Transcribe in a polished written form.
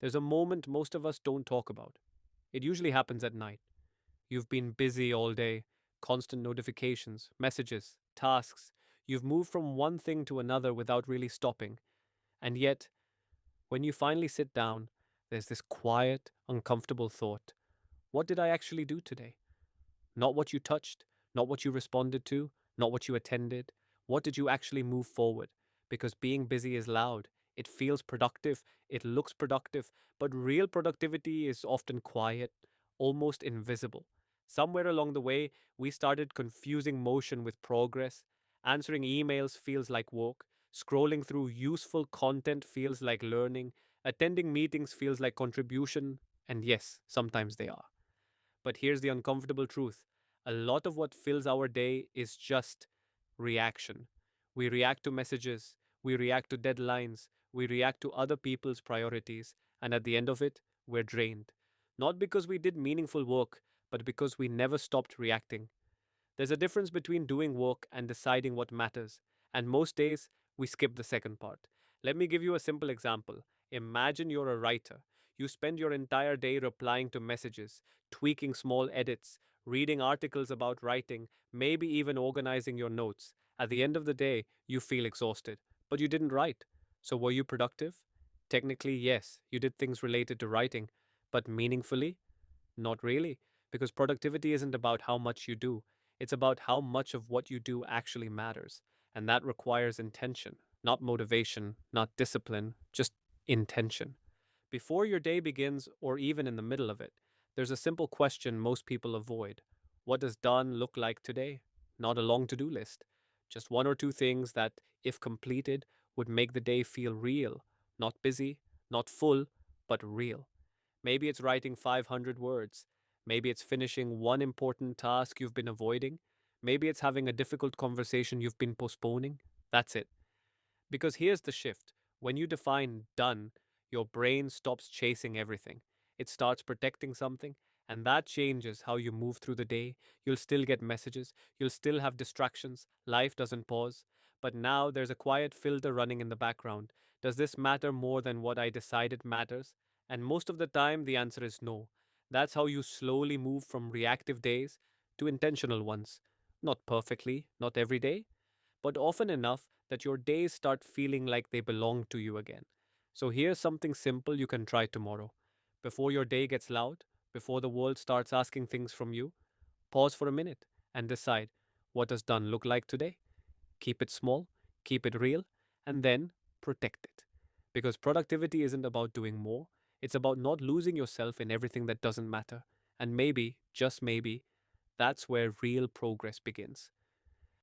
There's a moment most of us don't talk about. It usually happens at night. You've been busy all day, constant notifications, messages, tasks. You've moved from one thing to another without really stopping. And yet, when you finally sit down, there's this quiet, uncomfortable thought: what did I actually do today? Not what you touched, not what you responded to, not what you attended. What did you actually move forward? Because being busy is loud. It feels productive, it looks productive, but real productivity is often quiet, almost invisible. Somewhere along the way, we started confusing motion with progress. Answering emails feels like work. Scrolling through useful content feels like learning. Attending meetings feels like contribution. And yes, sometimes they are. But here's the uncomfortable truth: a lot of what fills our day is just reaction. We react to messages, we react to deadlines, we react to other people's priorities, and at the end of it, we're drained. Not because we did meaningful work, but because we never stopped reacting. There's a difference between doing work and deciding what matters, and most days we skip the second part. Let me give you a simple example. Imagine you're a writer. You spend your entire day replying to messages, tweaking small edits, reading articles about writing, maybe even organizing your notes. At the end of the day, you feel exhausted, but you didn't write. So were you productive? Technically, yes, you did things related to writing, but meaningfully? Not really, because productivity isn't about how much you do. It's about how much of what you do actually matters. And that requires intention, not motivation, not discipline, just intention. Before your day begins, or even in the middle of it, there's a simple question most people avoid: what does done look like today? Not a long to do list. Just one or two things that, if completed, would make the day feel real. Not busy, not full, but real. Maybe it's writing 500 words. Maybe it's finishing one important task you've been avoiding. Maybe it's having a difficult conversation you've been postponing. That's it. Because here's the shift: when you define done, your brain stops chasing everything. It starts protecting something, and that changes how you move through the day. You'll still get messages, you'll still have distractions, life doesn't pause. But now there's a quiet filter running in the background. Does this matter more than what I decided matters? And most of the time, the answer is no. That's how you slowly move from reactive days to intentional ones. Not perfectly, not every day, but often enough that your days start feeling like they belong to you again. So here's something simple you can try tomorrow. Before your day gets loud, before the world starts asking things from you, pause for a minute and decide: what does done look like today? Keep it small, keep it real, and then protect it. Because productivity isn't about doing more, it's about not losing yourself in everything that doesn't matter. And maybe, just maybe, that's where real progress begins.